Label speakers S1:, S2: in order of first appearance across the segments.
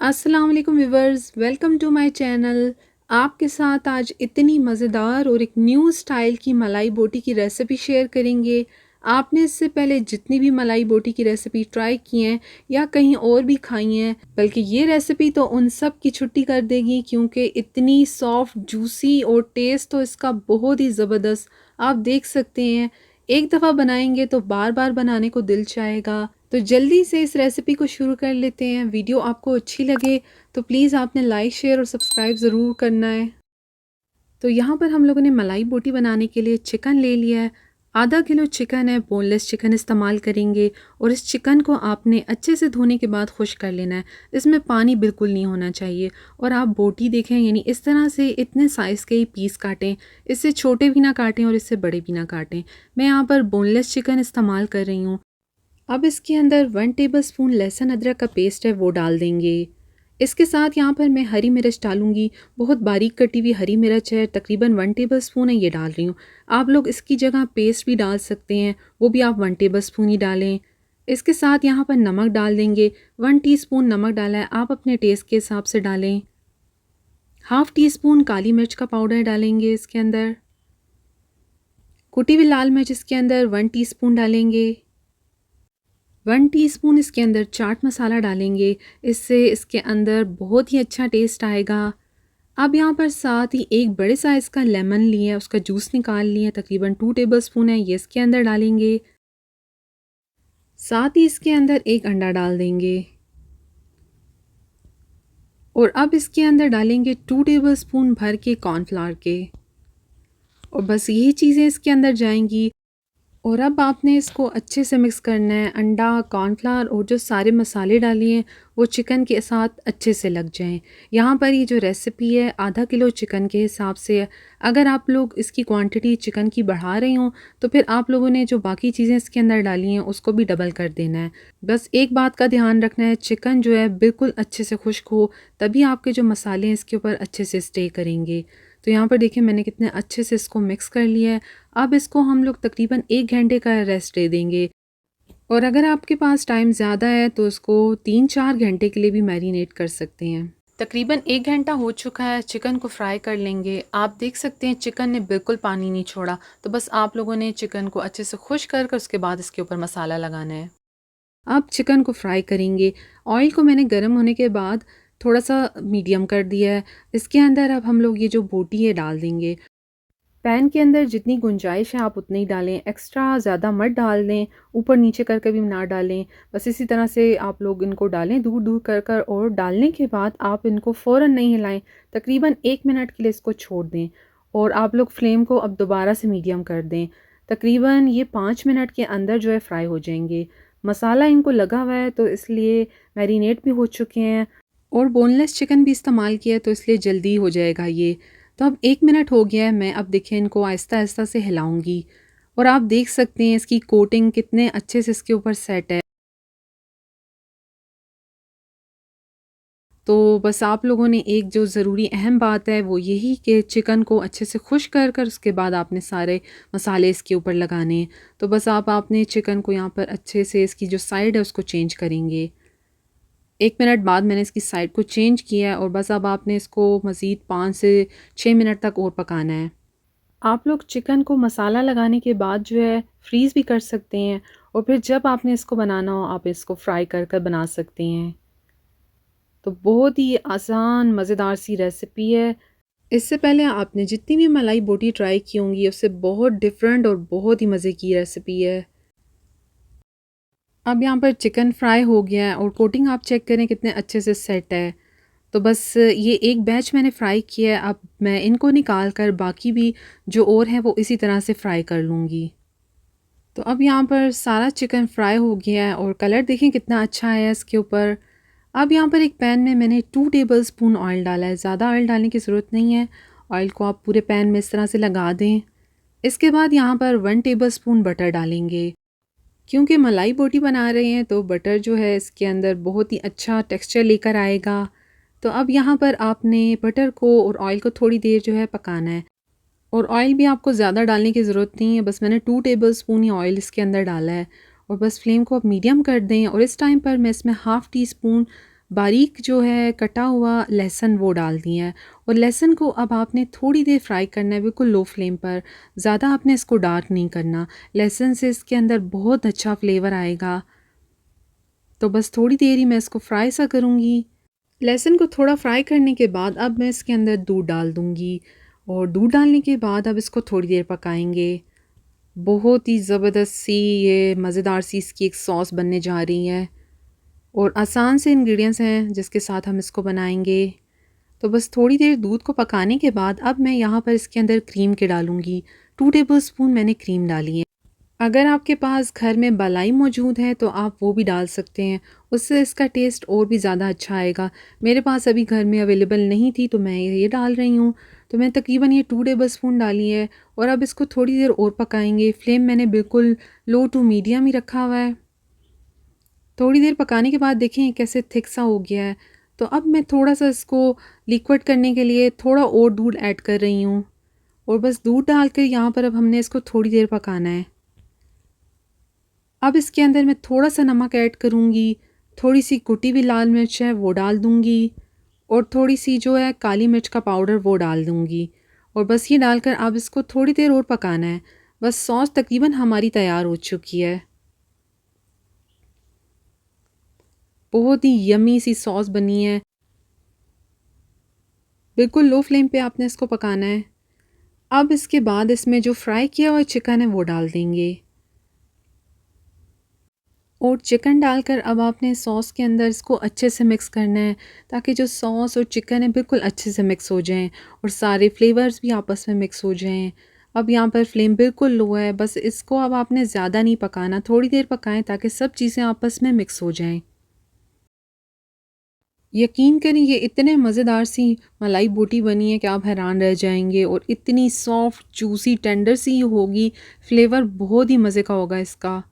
S1: अस्सलाम वालेकुम viewers, welcome to my channel. आपके साथ आज इतनी मज़ेदार और एक न्यू स्टाइल की मलाई बोटी की रेसिपी शेयर करेंगे। आपने इससे पहले जितनी भी मलाई बोटी की रेसिपी ट्राई की हैं या कहीं और भी खाई हैं, बल्कि ये रेसिपी तो उन सब की छुट्टी कर देगी, क्योंकि इतनी सॉफ्ट, जूसी और टेस्ट तो इसका बहुत ही ज़बरदस्त। आप देख सकते हैं, एक दफ़ा बनाएंगे तो बार बार बनाने को दिल चाहेगा। तो जल्दी से इस रेसिपी को शुरू कर लेते हैं। वीडियो आपको अच्छी लगे तो प्लीज़ आपने लाइक, शेयर और सब्सक्राइब ज़रूर करना है। तो यहाँ पर हम लोगों ने मलाई बोटी बनाने के लिए चिकन ले लिया है। आधा किलो चिकन है, बोनलेस चिकन इस्तेमाल करेंगे। और इस चिकन को आपने अच्छे से धोने के बाद खुश कर लेना है। इसमें पानी बिल्कुल नहीं होना चाहिए। और आप बोटी देखें, यानी इस तरह से इतने साइज़ के ही पीस काटें। इससे छोटे भी ना काटें और इससे बड़े भी ना काटें। मैं यहाँ पर बोनलेस चिकन इस्तेमाल कर रही हूँ। अब इसके अंदर 1 टेबलस्पून लहसुन अदरक का पेस्ट है वो डाल देंगे। इसके साथ यहाँ पर मैं हरी मिर्च डालूंगी। बहुत बारीक कटी हुई हरी मिर्च है, तकरीबन 1 टेबलस्पून है, ये डाल रही हूँ। आप लोग इसकी जगह पेस्ट भी डाल सकते हैं, वो भी आप 1 टेबलस्पून ही डालें। इसके साथ यहाँ पर नमक डाल देंगे। 1 टीस्पून नमक डाला है, आप अपने टेस्ट के हिसाब से डालें। हाफ़ टी स्पून काली मिर्च का पाउडर डालेंगे इसके अंदर। कुटी हुई लाल मिर्च इसके अंदर 1 टीस्पून डालेंगे। 1 टीस्पून इसके अंदर चाट मसाला डालेंगे। इससे इसके अंदर बहुत ही अच्छा टेस्ट आएगा। अब यहाँ पर साथ ही एक बड़े साइज़ का लेमन लिया है, उसका जूस निकाल लिया, तकरीबन 2 टेबलस्पून है, ये इसके अंदर डालेंगे। साथ ही इसके अंदर एक अंडा डाल देंगे। और अब इसके अंदर डालेंगे 2 टेबलस्पून भर के कॉर्नफ्लावर के। और बस यही चीज़ें इसके अंदर जाएंगी। और अब आपने इसको अच्छे से मिक्स करना है। अंडा, कॉर्नफ्लावर और जो सारे मसाले डाले हैं वो चिकन के साथ अच्छे से लग जाएं। यहाँ पर ये जो रेसिपी है आधा किलो चिकन के हिसाब से है। अगर आप लोग इसकी क्वांटिटी चिकन की बढ़ा रहे हों तो फिर आप लोगों ने जो बाकी चीज़ें इसके अंदर डाली हैं उसको भी डबल कर देना है। बस एक बात का ध्यान रखना है, चिकन जो है बिल्कुल अच्छे से खुश्क हो, तभी आपके जो मसाले हैं इसके ऊपर अच्छे से स्टे करेंगे। तो यहाँ पर देखिए मैंने कितने अच्छे से इसको मिक्स कर लिया है। अब इसको हम लोग तकरीबन 1 घंटे का रेस्ट दे देंगे। और अगर आपके पास टाइम ज़्यादा है तो इसको 3-4 घंटे के लिए भी मैरिनेट कर सकते हैं। तकरीबन 1 घंटा हो चुका है, चिकन को फ्राई कर लेंगे। आप देख सकते हैं चिकन ने बिल्कुल पानी नहीं छोड़ा। तो बस आप लोगों ने चिकन को अच्छे से खुश कर उसके बाद इसके ऊपर मसाला लगाना है। अब चिकन को फ्राई करेंगे। ऑयल को मैंने गर्म होने के बाद थोड़ा सा मीडियम कर दिया है। इसके अंदर अब हम लोग ये जो बोटी है डाल देंगे। पैन के अंदर जितनी गुंजाइश है आप उतनी ही डालें, एक्स्ट्रा ज़्यादा मत डाल दें, ऊपर नीचे करके भी ना डालें। बस इसी तरह से आप लोग इनको डालें दूर दूर कर कर। और डालने के बाद आप इनको फ़ौरन नहीं हिलाएं, तकरीबन 1 मिनट के लिए इसको छोड़ दें। और आप लोग फ्लेम को अब दोबारा से मीडियम कर दें। तकरीबन ये 5 मिनट के अंदर जो है फ्राई हो जाएंगे। मसाला इनको लगा हुआ है तो इसलिए मैरिनेट भी हो चुके हैं। और बोनलेस चिकन भी इस्तेमाल किया है तो इसलिए जल्दी हो जाएगा ये। तो अब 1 मिनट हो गया है, मैं अब देखिए इनको आहिस्ता आहिस्ता से हिलाऊंगी। और आप देख सकते हैं इसकी कोटिंग कितने अच्छे से इसके ऊपर सेट है। तो बस आप लोगों ने एक जो ज़रूरी अहम बात है वो यही कि चिकन को अच्छे से खुश कर कर उसके बाद आपने सारे मसाले इसके ऊपर लगाने। तो बस आपने चिकन को यहाँ पर अच्छे से इसकी जो साइड है उसको चेंज करेंगे। 1 मिनट बाद मैंने इसकी साइड को चेंज किया है। और बस अब आपने इसको मज़ीद 5 से 6 मिनट तक और पकाना है। आप लोग चिकन को मसाला लगाने के बाद जो है फ्रीज़ भी कर सकते हैं। और फिर जब आपने इसको बनाना हो आप इसको फ्राई कर कर बना सकते हैं। तो बहुत ही आसान मज़ेदार सी रेसिपी है। इससे पहले आपने जितनी भी मलाई बोटी ट्राई की होंगी उससे बहुत डिफरेंट और बहुत ही मज़े की रेसिपी है। अब यहाँ पर चिकन फ्राई हो गया है और कोटिंग आप चेक करें कितने अच्छे से सेट है। तो बस ये एक बैच मैंने फ़्राई किया है। अब मैं इनको निकाल कर बाकी भी जो और हैं वो इसी तरह से फ्राई कर लूँगी। तो अब यहाँ पर सारा चिकन फ्राई हो गया है और कलर देखें कितना अच्छा है इसके ऊपर। अब यहाँ पर एक पैन में मैंने 2 टेबलस्पून ऑयल डाला है। ज़्यादा ऑयल डालने की ज़रूरत नहीं है। ऑयल को आप पूरे पैन में इस तरह से लगा दें। इसके बाद यहाँ पर 1 टेबलस्पून बटर डालेंगे। क्योंकि मलाई बोटी बना रहे हैं तो बटर जो है इसके अंदर बहुत ही अच्छा टेक्सचर लेकर आएगा। तो अब यहाँ पर आपने बटर को और ऑयल को थोड़ी देर जो है पकाना है। और ऑयल भी आपको ज़्यादा डालने की ज़रूरत नहीं है, बस मैंने 2 टेबलस्पून ही ऑयल इसके अंदर डाला है। और बस फ्लेम को आप मीडियम कर दें। और इस टाइम पर मैं इसमें हाफ़ टी स्पून बारीक जो है कटा हुआ लहसुन वो डाल दिया है। और लहसुन को अब आपने थोड़ी देर फ्राई करना है, बिल्कुल लो फ्लेम पर। ज़्यादा आपने इसको डार्क नहीं करना। लहसुन से इसके अंदर बहुत अच्छा फ्लेवर आएगा। तो बस थोड़ी देर ही मैं इसको फ्राई सा करूँगी। लहसुन को थोड़ा फ्राई करने के बाद अब मैं इसके अंदर दूध डाल दूँगी। और दूध डालने के बाद अब इसको थोड़ी देर पकाएंगे। बहुत ही ज़बरदस्त सी ये मज़ेदार सी इसकी एक सॉस बनने जा रही है। और आसान से इंग्रेडिएंट्स हैं जिसके साथ हम इसको बनाएंगे। तो बस थोड़ी देर दूध को पकाने के बाद अब मैं यहाँ पर इसके अंदर क्रीम के डालूँगी। 2 टेबलस्पून मैंने क्रीम डाली है। अगर आपके पास घर में मलाई मौजूद है तो आप वो भी डाल सकते हैं, उससे इसका टेस्ट और भी ज़्यादा अच्छा आएगा। मेरे पास अभी घर में अवेलेबल नहीं थी तो मैं ये डाल रही हूँ। तो मैं तकरीबन ये 2 टेबलस्पून डाली है। और अब इसको थोड़ी देर और पकाएंगे। फ्लेम मैंने बिल्कुल लो टू मीडियम ही रखा हुआ है। थोड़ी देर पकाने के बाद देखें कैसे थिक सा हो गया है। तो अब मैं थोड़ा सा इसको लिक्विड करने के लिए थोड़ा और दूध ऐड कर रही हूँ। और बस दूध डालकर यहाँ पर अब हमने इसको थोड़ी देर पकाना है। अब इसके अंदर मैं थोड़ा सा नमक ऐड करूँगी, थोड़ी सी कुटी हुई लाल मिर्च है वो डाल दूँगी। और थोड़ी सी जो है काली मिर्च का पाउडर वो डाल दूँगी। और बस ये डालकर अब इसको थोड़ी देर और पकाना है। बस सॉस तकरीबन हमारी तैयार हो चुकी है। बहुत ही यम्मी सी सॉस बनी है। बिल्कुल लो फ्लेम पे आपने इसको पकाना है। अब इसके बाद इसमें जो फ्राई किया हुआ चिकन है वो डाल देंगे। और चिकन डालकर अब आपने सॉस के अंदर इसको अच्छे से मिक्स करना है, ताकि जो सॉस और चिकन है बिल्कुल अच्छे से मिक्स हो जाएं और सारे फ्लेवर्स भी आपस में मिक्स हो जाएं। अब यहाँ पर फ्लेम बिल्कुल लो है। बस इसको अब आपने ज़्यादा नहीं पकाना, थोड़ी देर पकाएं ताकि सब चीज़ें आपस में मिक्स हो जाएं। यकीन करें ये इतने मज़ेदार सी मलाई बोटी बनी है कि आप हैरान रह जाएंगे। और इतनी सॉफ्ट जूसी टेंडर सी होगी। फ्लेवर बहुत ही मज़े का होगा इसका।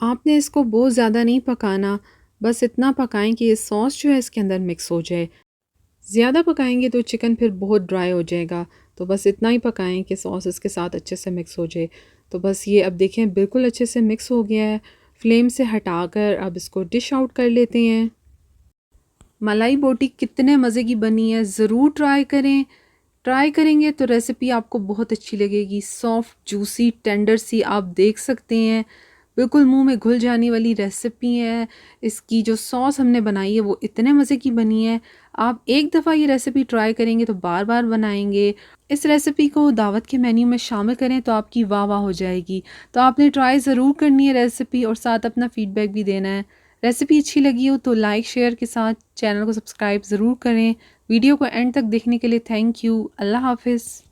S1: आपने इसको बहुत ज़्यादा नहीं पकाना, बस इतना पकाएं कि ये सॉस जो है इसके अंदर मिक्स हो जाए। ज़्यादा पकाएंगे तो चिकन फिर बहुत ड्राई हो जाएगा। तो बस इतना ही पकाएं कि सॉस इसके साथ अच्छे से मिक्स हो जाए। तो बस ये अब देखें बिल्कुल अच्छे से मिक्स हो गया है। फ्लेम से हटाकर अब इसको डिश आउट कर लेते हैं। मलाई बोटी कितने मज़े की बनी है, ज़रूर ट्राई करें। ट्राई करेंगे तो रेसिपी आपको बहुत अच्छी लगेगी। सॉफ्ट जूसी टेंडर सी आप देख सकते हैं, बिल्कुल मुंह में घुल जाने वाली रेसिपी है। इसकी जो सॉस हमने बनाई है वो इतने मज़े की बनी है। आप एक दफ़ा ये रेसिपी ट्राई करेंगे तो बार बार बनाएंगे। इस रेसिपी को दावत के मेन्यू में शामिल करें तो आपकी वाह वाह हो जाएगी। तो आपने ट्राई ज़रूर करनी है रेसिपी, और साथ अपना फ़ीडबैक भी देना है। रेसिपी अच्छी लगी हो तो लाइक शेयर के साथ चैनल को सब्सक्राइब ज़रूर करें। वीडियो को एंड तक देखने के लिए थैंक यू। अल्लाह हाफ़िज़।